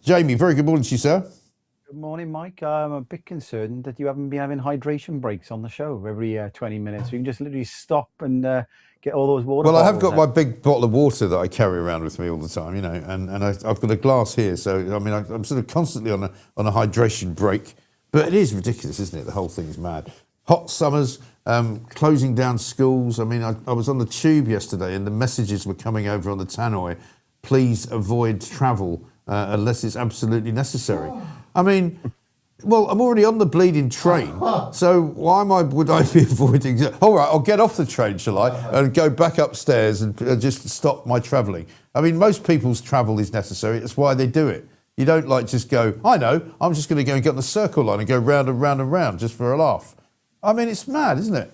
Jamie, very good morning to you, sir. Good morning, Mike. I'm a bit concerned that you haven't been having hydration breaks on the show every 20 minutes. You can just literally stop and get all those water Well, I bottles have got out. my big bottle of water that I carry around with me all the time, and I've got a glass here. So, I mean, I'm sort of constantly on a hydration break. But it is ridiculous, isn't it? The whole thing's mad. Hot summers, closing down schools. I mean, I was on the tube yesterday and the messages were coming over on the tannoy. Please avoid travel unless it's absolutely necessary. I mean, well, I'm already on the bleeding train, so why would I be avoiding? All right, I'll get off the train, shall I, and go back upstairs and just stop my travelling. I mean, most people's travel is necessary. That's why they do it. You don't just go, I know, I'm just going to go and get on the circle line and go round and round and round just for a laugh. I mean, it's mad, isn't it?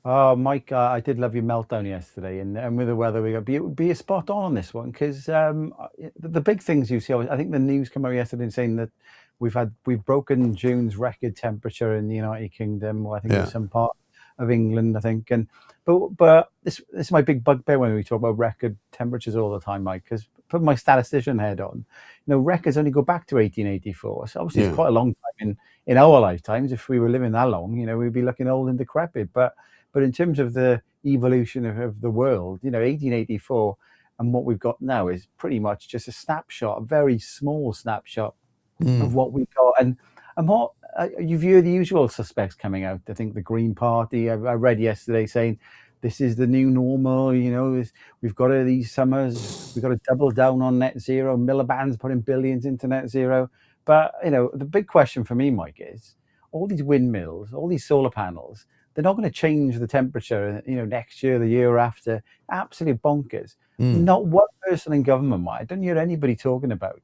Oh, Mike, I did love your meltdown yesterday, and with the weather, we got be a spot on this one because the big things you see. I think the news came out yesterday saying that we've broken June's record temperature in the United Kingdom. Or I think it Yeah. was some part of England, I think. And but this is my big bugbear when we talk about record temperatures all the time, Mike. Because put my statistician head on, records only go back to 1884. So obviously Yeah. it's quite a long time in our lifetimes. If we were living that long, we'd be looking old and decrepit. But in terms of the evolution of the world, 1884 and what we've got now is pretty much just a snapshot, a very small snapshot of what we've got. And what you've heard the usual suspects coming out. I think the Green Party, I read yesterday saying this is the new normal, we've got these summers, we've got to double down on net zero. Miliband's putting billions into net zero. But, the big question for me, Mike, is all these windmills, all these solar panels, they're not going to change the temperature, next year, the year after. Absolute bonkers. Not one person in government, I don't hear anybody talking about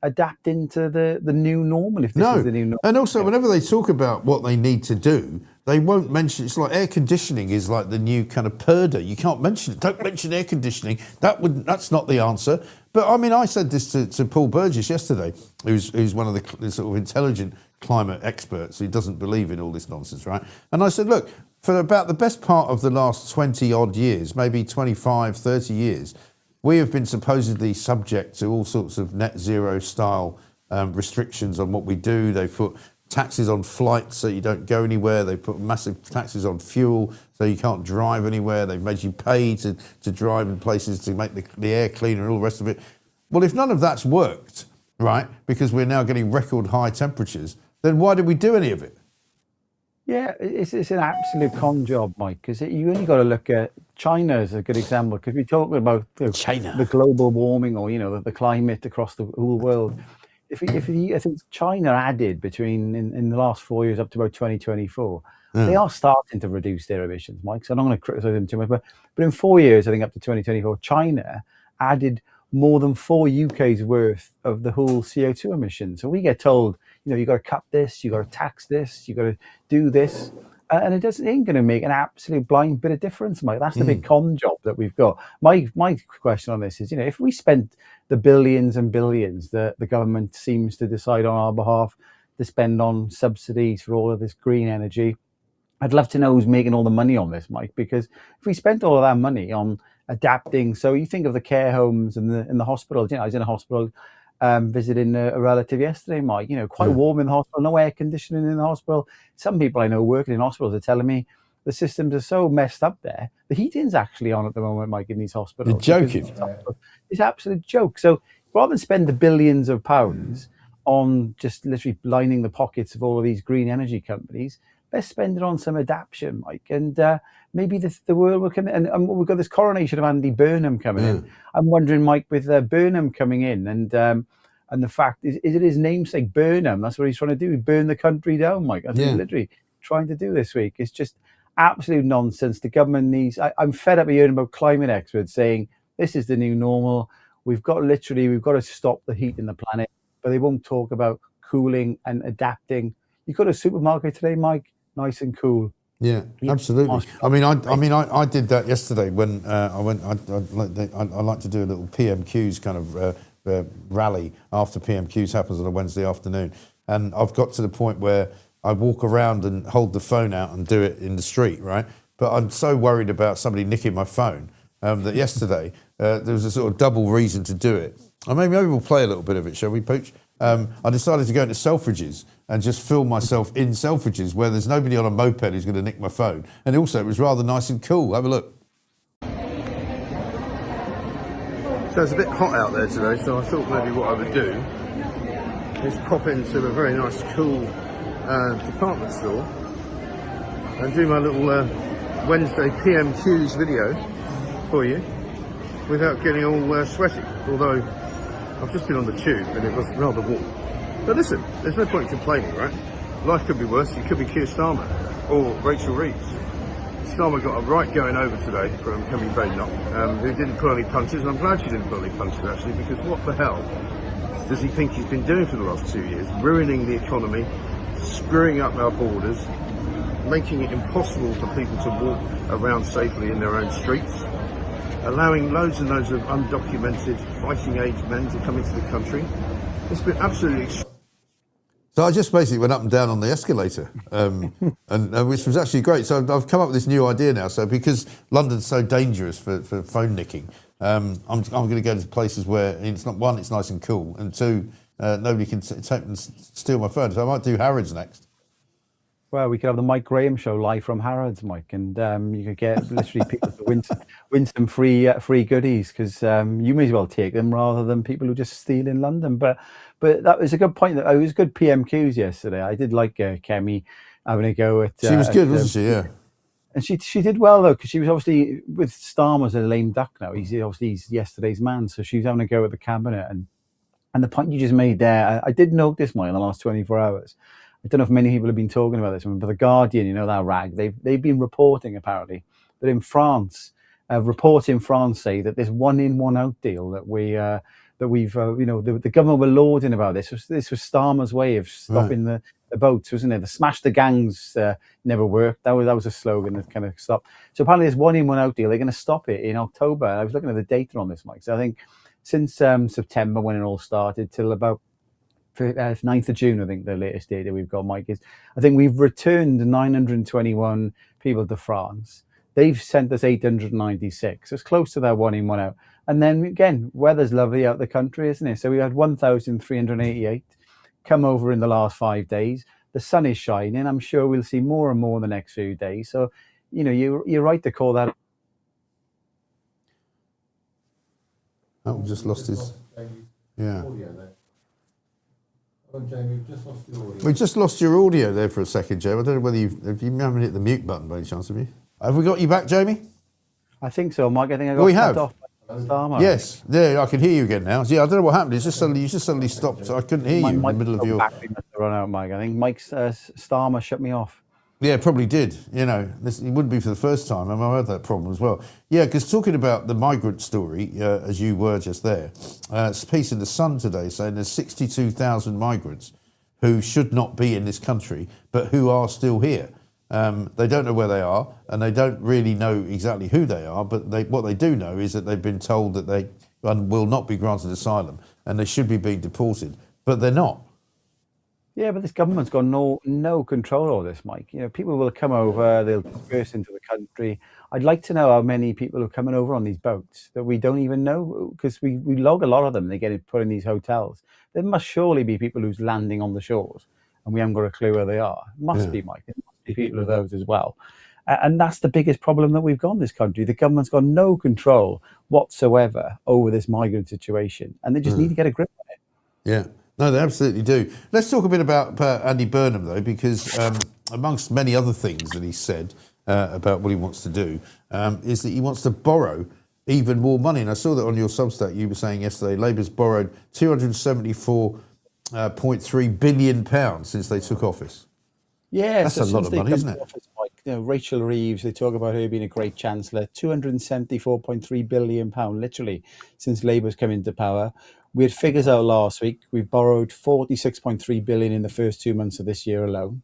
adapting to the new normal, if this is the new normal. And also, whenever they talk about what they need to do, they won't mention. It's like air conditioning is like the new kind of purdah. You can't mention it. Don't mention air conditioning. That's not the answer. But I mean, I said this to Paul Burgess yesterday, who's one of the sort of intelligent climate experts who doesn't believe in all this nonsense, right? And I said, look, for about the best part of the last 20 odd years, maybe 25, 30 years, we have been supposedly subject to all sorts of net zero style restrictions on what we do. They put taxes on flights so you don't go anywhere. They put massive taxes on fuel so you can't drive anywhere. They've made you pay to drive in places to make the air cleaner and all the rest of it. Well, if none of that's worked, right, because we're now getting record high temperatures, then why did we do any of it? Yeah, it's an absolute con job, Mike, because you only got to look at China as a good example, because we're talking about China, the global warming or, the climate across the whole world. I think China added in the last 4 years up to about 2024, they are starting to reduce their emissions, Mike, so I'm not going to criticize them too much, but in 4 years, I think up to 2024, China added more than 4 UK's worth of the whole CO2 emissions. So we get told, you got to cut this, you got to tax this, you got to do this, and it ain't going to make an absolute blind bit of difference, Mike. That's the big con job that we've got. My question on this is, if we spent the billions and billions that the government seems to decide on our behalf to spend on subsidies for all of this green energy, I'd love to know who's making all the money on this, Mike, because if we spent all of that money on adapting, so you think of the care homes and the hospitals, I was in a hospital visiting a relative yesterday, Mike, quite warm in the hospital, no air conditioning in the hospital. Some people I know working in hospitals are telling me the systems are so messed up there. The heating's actually on at the moment, Mike, in these hospitals. You're joking. It's an absolute joke. So rather than spend the billions of pounds on just literally lining the pockets of all of these green energy companies, let's spend it on some adaptation, Mike, and maybe the world will come in. And we've got this coronation of Andy Burnham coming in. I'm wondering, Mike, with Burnham coming in and the fact, is it his namesake, Burnham? That's what he's trying to do, burn the country down, Mike. That's what he's literally trying to do this week. It's just absolute nonsense. The government needs, I'm fed up of hearing about climate experts saying, this is the new normal. We've got to stop the heat in the planet, but they won't talk about cooling and adapting. You go to a supermarket today, Mike, nice and cool. Yeah, absolutely. I I did that yesterday when I went. I like to do a little PMQs kind of rally after PMQs happens on a Wednesday afternoon, and I've got to the point where I walk around and hold the phone out and do it in the street, right? But I'm so worried about somebody nicking my phone that yesterday there was a sort of double reason to do it. Maybe we'll play a little bit of it, shall we, Pooch? I decided to go into Selfridges and just film myself in Selfridges where there's nobody on a moped who's going to nick my phone. And also, it was rather nice and cool. Have a look. So it's a bit hot out there today, so I thought maybe what I would do is pop into a very nice, cool department store and do my little Wednesday PMQs video for you without getting all sweaty. Although I've just been on the tube and it was rather warm. But listen, there's no point in complaining, right? Life could be worse. It could be Keir Starmer or Rachel Reeves. Starmer got a right going over today from Kemi Badenoch, who didn't pull any punches, and I'm glad she didn't pull any punches actually, because what the hell does he think he's been doing for the last 2 years? Ruining the economy, screwing up our borders, making it impossible for people to walk around safely in their own streets, allowing loads and loads of undocumented fighting age men to come into the country. It's been absolutely... So I just basically went up and down on the escalator, and which was actually great. So I've come up with this new idea now. So because London's so dangerous for phone nicking, I'm going to go to places where it's not, one, it's nice and cool, and two, nobody can take and steal my phone. So I might do Harrods next. Well, we could have the Mike Graham show live from Harrods, Mike, and you could get literally people to win some free goodies, because you may as well take them rather than people who just steal in London. But that was a good point. That it was good PMQs yesterday. I did like Kemi having a go at. She was good, wasn't she? Yeah. And she did well though, because she was obviously with Starmer's a lame duck now. He's yesterday's man, so she was having a go at the cabinet. And the point you just made there, I did note this, Mike, in the last 24 hours. I don't know if many people have been talking about this one, but the Guardian, you know, that rag, they've been reporting apparently that in France, reports in France say that this 1 in 1 out deal that we've the government were lauding about this was Starmer's way of stopping the boats, wasn't it? The smash the gangs never worked. That was a slogan that kind of stopped. So apparently this 1 in 1 out deal, they're going to stop it in October. I was looking at the data on this, Mike. So I think since September when it all started till about 9th of June, I think the latest data we've got, Mike, is I think we've returned 921 people to France. They've sent us 896. So it's close to that 1 in 1 out. And then again, weather's lovely out the country, isn't it? So we had 1,388 come over in the last 5 days. The sun is shining. I'm sure we'll see more and more in the next few days. So, you know, you're right to call that. Oh, we just lost his. Yeah. Oh, Jamie, we've just lost the audio. We just lost your audio there for a second, Jamie. I don't know whether you haven't hit the mute button by any chance, have you? Have we got you back, Jamie? I think so, Mike. I think I got cut off by Starmer. Yes, there, I can hear you again now. Yeah, I don't know what happened. You just suddenly stopped. I couldn't hear you in the middle of your. Run out, Mike. I think Mike's Starmer shut me off. Yeah, probably did. You know, it wouldn't be for the first time. I've had that problem as well. Yeah, because talking about the migrant story, as you were just there, it's a piece in the Sun today saying there's 62,000 migrants who should not be in this country, but who are still here. They don't know where they are, and they don't really know exactly who they are, but what they do know is that they've been told that they will not be granted asylum, and they should be being deported, but they're not. Yeah, but this government's got no control over this, Mike. You know, people will come over, they'll burst into the country. I'd like to know how many people are coming over on these boats that we don't even know, because we log a lot of them. They get put in these hotels. There must surely be people who's landing on the shores, and we haven't got a clue where they are. It must be, Mike. There must be people of those as well. And that's the biggest problem that we've got in this country. The government's got no control whatsoever over this migrant situation, and they just need to get a grip on it. Yeah. No, they absolutely do. Let's talk a bit about Andy Burnham, though, because amongst many other things that he said about what he wants to do is that he wants to borrow even more money. And I saw that on your Substack, you were saying yesterday, Labour's borrowed £274.3 billion since they took office. Yeah, that's a lot of money, isn't it? Like, you know, Rachel Reeves, they talk about her being a great chancellor, £274.3 billion, literally, since Labour's come into power. We had figures out last week. We borrowed 46.3 billion in the first 2 months of this year alone.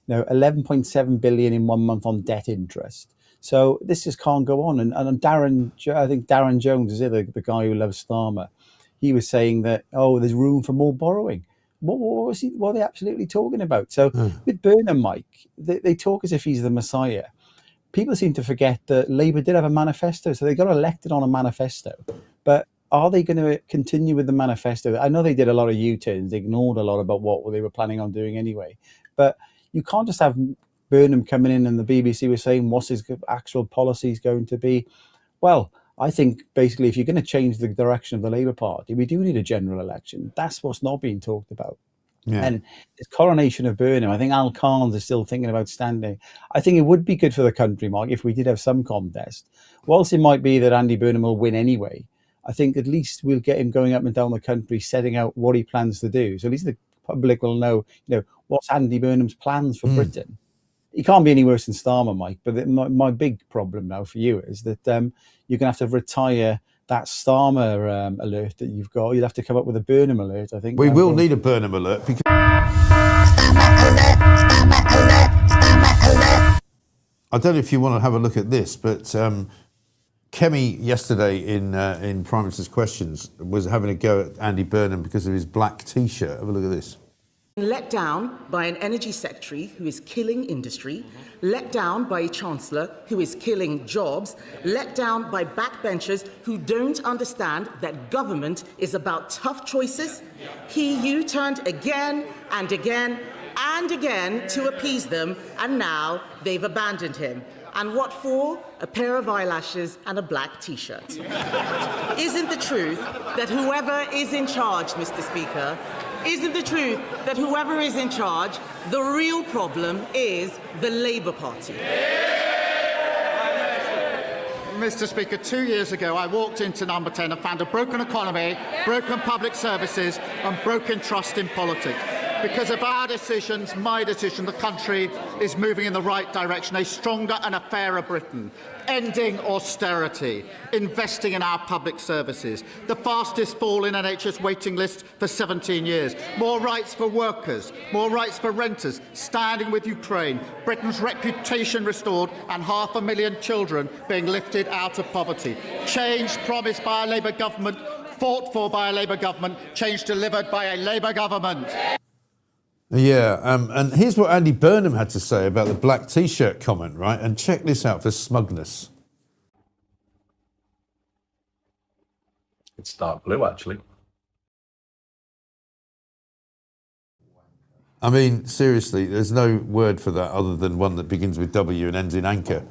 You know, 11.7 billion in 1 month on debt interest. So this just can't go on. And I think Darren Jones is the guy who loves Starmer. He was saying that, there's room for more borrowing. What are they absolutely talking about? So with Burnham, Mike, they talk as if he's the Messiah. People seem to forget that Labour did have a manifesto, so they got elected on a manifesto. But are they going to continue with the manifesto? I know they did a lot of U-turns. They ignored a lot about what they were planning on doing anyway. But you can't just have Burnham coming in and the BBC was saying, what's his actual policies going to be? Well, I think basically if you're going to change the direction of the Labour Party, we do need a general election. That's what's not being talked about. Yeah. And this coronation of Burnham, I think Al Khan's is still thinking about standing. I think it would be good for the country, Mark, if we did have some contest. Whilst it might be that Andy Burnham will win anyway, I think at least we'll get him going up and down the country, setting out what he plans to do. So at least the public will know, what's Andy Burnham's plans for Britain. He can't be any worse than Starmer, Mike. But my big problem now for you is that you're going to have to retire that Starmer alert that you've got. You'll have to come up with a Burnham alert, I think. We will need a Burnham alert because I don't know if you want to have a look at this, but Kemi yesterday in Prime Minister's Questions was having a go at Andy Burnham because of his black T-shirt. Have a look at this. Let down by an energy secretary who is killing industry, let down by a chancellor who is killing jobs, let down by backbenchers who don't understand that government is about tough choices. He U-turned again and again and again to appease them, and now they've abandoned him. And what for? A pair of eyelashes and a black T-shirt. Isn't the truth that whoever is in charge, Mr. Speaker, isn't the truth that whoever is in charge, the real problem is the Labour Party? Mr. Speaker, 2 years ago, I walked into Number 10 and found a broken economy, broken public services, and broken trust in politics. Because of our decisions, my decision, the country is moving in the right direction, a stronger and a fairer Britain, ending austerity, investing in our public services, the fastest fall in NHS waiting lists for 17 years, more rights for workers, more rights for renters, standing with Ukraine, Britain's reputation restored, and 500,000 children being lifted out of poverty. Change promised by a Labour government, fought for by a Labour government, change delivered by a Labour government. Yeah, and here's what Andy Burnham had to say about the black T-shirt comment, right? And check this out for smugness. It's dark blue, actually. I mean, seriously, there's no word for that other than one that begins with W and ends in anchor.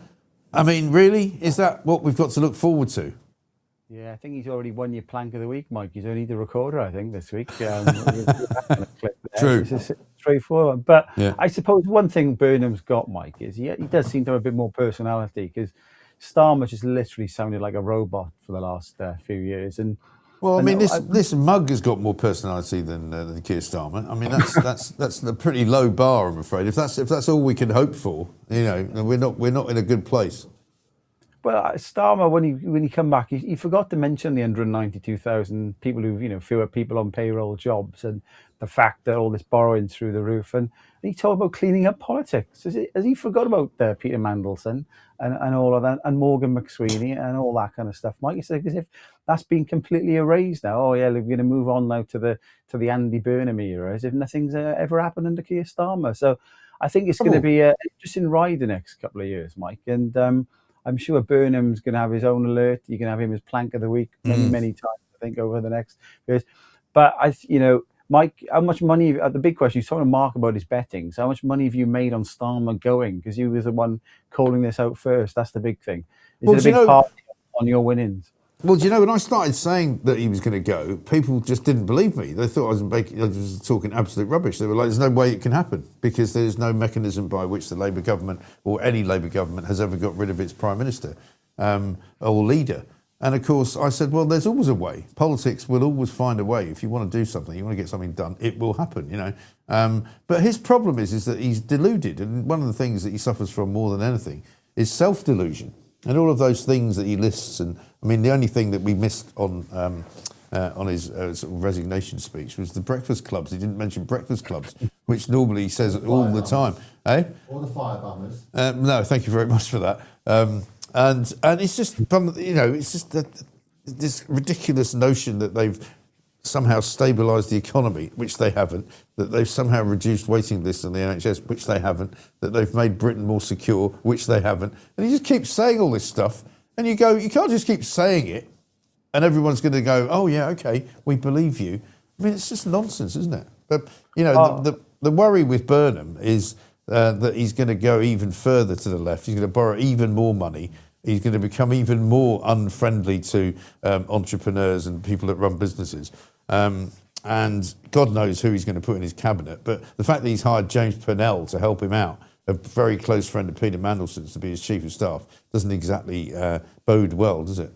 I mean, really? Is that what we've got to look forward to? Yeah, I think he's already won your plank of the week, Mike. You don't need the recorder, I think, this week. True. It's straightforward. But yeah. I suppose one thing Burnham's got, Mike, is he does seem to have a bit more personality, because Starmer just literally sounded like a robot for the last few years. Well, I mean, this mug has got more personality than Keir Starmer. I mean, that's a pretty low bar, I'm afraid. If that's all we can hope for, we're not in a good place. Well, Starmer, when he come back, he forgot to mention the 192,000 people who, fewer people on payroll jobs, and the fact that all this borrowing through the roof, and he talked about cleaning up politics. Has he forgot about Peter Mandelson and all of that, and Morgan McSweeney and all that kind of stuff, Mike? It's like as if that's been completely erased now. Oh yeah, we're going to move on now to the Andy Burnham era, as if nothing's ever happened under Keir Starmer. So I think it's going to be an interesting ride the next couple of years, Mike, and I'm sure Burnham's going to have his own alert. You can have him as plank of the week many times, I think, over the next years. But Mike, how much money? The big question, you're talking to Mark about his betting. So how much money have you made on Starmer going? Because you was the one calling this out first. That's the big thing. Is it a big part on your winnings? Well, do you know, when I started saying that he was going to go, people just didn't believe me. They thought I was talking absolute rubbish. They were like, there's no way it can happen, because there's no mechanism by which the Labour government or any Labour government has ever got rid of its Prime Minister or leader. And of course, I said, well, there's always a way. Politics will always find a way. If you want to do something, you want to get something done, it will happen, But his problem is that he's deluded. And one of the things that he suffers from more than anything is self-delusion. And all of those things that he lists, and I mean, the only thing that we missed on his sort of resignation speech was the breakfast clubs. He didn't mention breakfast clubs, which normally he says all the time. Eh? Or the firebummers. No, thank you very much for that. And it's just, it's just this ridiculous notion that they've somehow stabilised the economy, which they haven't, that they've somehow reduced waiting lists in the NHS, which they haven't, that they've made Britain more secure, which they haven't. And he just keeps saying all this stuff, and you go, you can't just keep saying it. and everyone's going to go, oh yeah, okay, we believe you. I mean, it's just nonsense, isn't it? But you know, the worry with Burnham is that he's going to go even further to the left. He's going to borrow even more money. He's going to become even more unfriendly to entrepreneurs and people that run businesses. And God knows who he's going to put in his cabinet. But the fact that he's hired James Purnell to help him out, a very close friend of Peter Mandelson's, to be his chief of staff, doesn't exactly bode well, does it?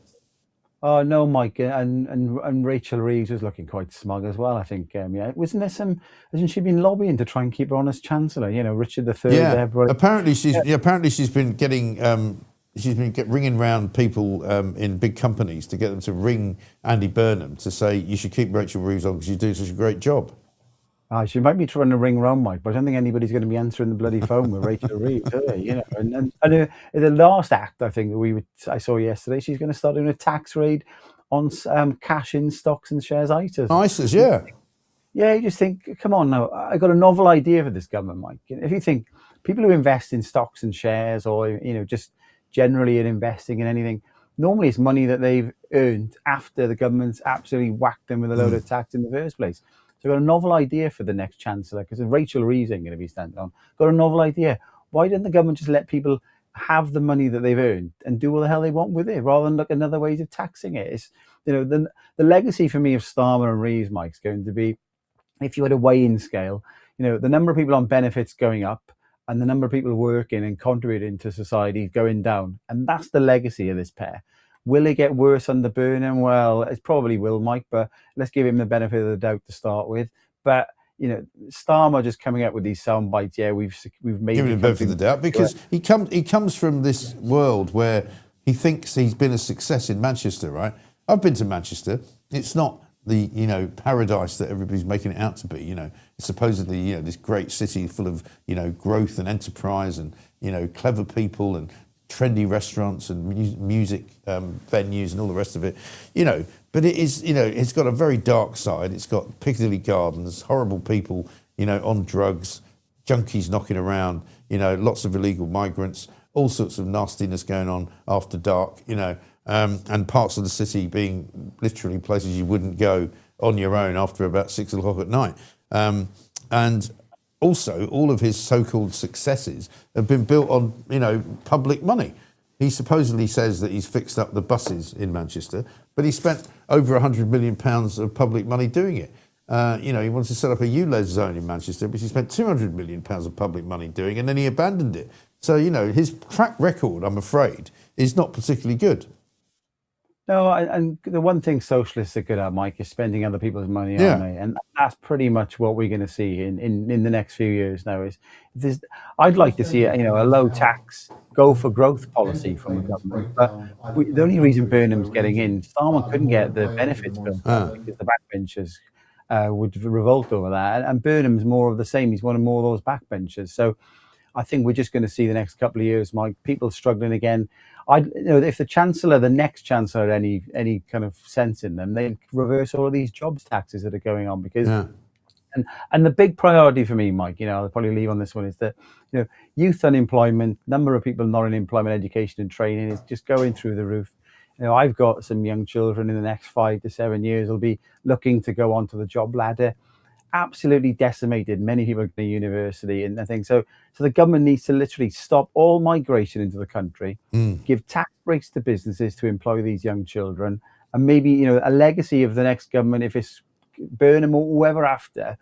Oh no, Mike, and Rachel Reeves was looking quite smug as well. I think, yeah, wasn't there some? Hasn't she been lobbying to try and keep her on as chancellor? You know, Richard III. Yeah, there, apparently she's been getting. Ringing round people in big companies to get them to ring Andy Burnham to say you should keep Rachel Reeves on because you do such a great job. She might be trying to ring round, Mike, but I don't think anybody's going to be answering the bloody phone with Rachel Reeves, are they? You know, and in the last act, I think I saw yesterday, she's going to start doing a tax raid on cash in stocks and shares ISAs. ISAs, yeah. Yeah, you just think, come on now, I got a novel idea for this government, Mike. If you think people who invest in stocks and shares, or you know, just generally in investing in anything, normally it's money that they've earned after the government's absolutely whacked them with a load of tax in the first place. So I've got a novel idea for the next chancellor, because Rachel Reeves ain't going to be standing on. Got a novel idea. Why didn't the government just let people have the money that they've earned and do what the hell they want with it, rather than look at other ways of taxing it? It's, you know, the legacy for me of Starmer and Reeves, Mike's going to be, if you had a weigh-in scale, you know, the number of people on benefits going up and the number of people working and contributing to society going down. And that's the legacy of this pair. Will it get worse under Burnham? Well, it probably will, Mike, but let's give him the benefit of the doubt to start with. But, you know, Starmer just coming up with these sound bites, yeah, we've made... Give him the benefit of the doubt, because he comes from this world where he thinks he's been a success in Manchester, right? I've been to Manchester. It's not the, you know, paradise that everybody's making it out to be. You know, it's supposedly, you know, this great city full of, you know, growth and enterprise and, you know, clever people and trendy restaurants and music venues and all the rest of it, you know. But it is, you know, it's got a very dark side. It's got Piccadilly Gardens, horrible people, you know, on drugs, junkies knocking around, you know, lots of illegal migrants, all sorts of nastiness going on after dark, you know. And parts of the city being literally places you wouldn't go on your own after about 6 o'clock at night. And also, all of his so-called successes have been built on, you know, public money. He supposedly says that he's fixed up the buses in Manchester, but he spent over £100 million of public money doing it. You know, he wants to set up a ULEZ zone in Manchester, which he spent £200 million of public money doing, and then he abandoned it. So, you know, his track record, I'm afraid, is not particularly good. No, and the one thing socialists are good at, Mike, is spending other people's money, aren't they? And that's pretty much what we're going to see in the next few years now. I'd like to see, you know, a low tax, go for growth policy from the government. But the only reason Burnham's getting in, Starmer couldn't get the benefits bill because the backbenchers would revolt over that. And Burnham's more of the same. He's wanted more of those backbenchers. So I think we're just going to see the next couple of years, Mike, people struggling again. You know, if the next chancellor, had any kind of sense in them, they'd reverse all of these jobs taxes that are going on, because, and the big priority for me, Mike, you know, I'll probably leave on this one, is that, you know, youth unemployment, number of people not in employment, education and training is just going through the roof. You know, I've got some young children in the next 5 to 7 years will be looking to go onto the job ladder. Absolutely decimated. Many people go to university and things. So the government needs to literally stop all migration into the country, give tax breaks to businesses to employ these young children, and maybe, you know, a legacy of the next government, if it's Burnham or whoever after,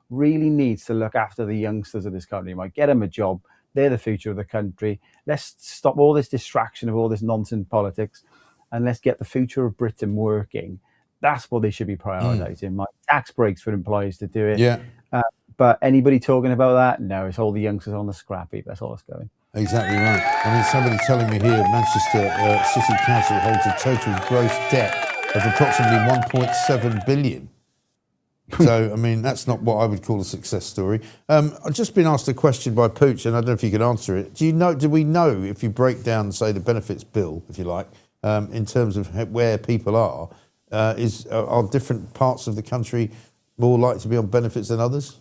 really needs to look after the youngsters of this country. Might get them a job. They're the future of the country. Let's stop all this distraction of all this nonsense politics, and let's get the future of Britain working. That's what they should be prioritising. My tax breaks for employers to do it. Yeah. But anybody talking about that? No, it's all the youngsters on the scrap heap. That's all it's going. Exactly right. I mean, somebody telling me here, Manchester City Council holds a total gross debt of approximately 1.7 billion. So, I mean, that's not what I would call a success story. I've just been asked a question by Pooch, and I don't know if you can answer it. Do we know, if you break down, say, the benefits bill, if you like, in terms of where people are different parts of the country more likely to be on benefits than others?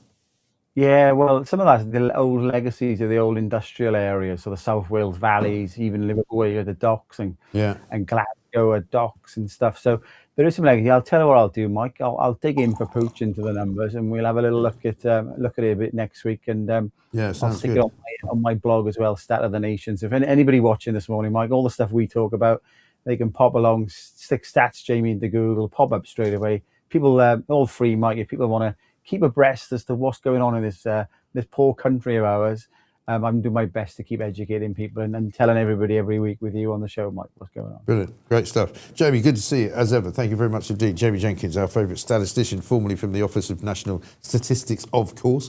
Yeah, well, some of that's the old legacies of the old industrial areas, so the South Wales valleys, even Liverpool, where you have the docks, and Glasgow are docks and stuff. So there is some legacy. I'll tell you what I'll do, Mike. I'll dig in for Pooch into the numbers, and we'll have a little look at it a bit next week. And Yeah, I'll sounds stick good. it on my blog as well, Stat of the Nations. If anybody watching this morning, Mike, all the stuff we talk about, they can pop along, stick Stats Jamie into Google, pop up straight away. People, all free, Mike. If people want to keep abreast as to what's going on in this poor country of ours, I'm doing my best to keep educating people and telling everybody every week with you on the show, Mike, what's going on. Brilliant. Great stuff. Jamie, good to see you as ever. Thank you very much indeed. Jamie Jenkins, our favourite statistician, formerly from the Office of National Statistics, of course.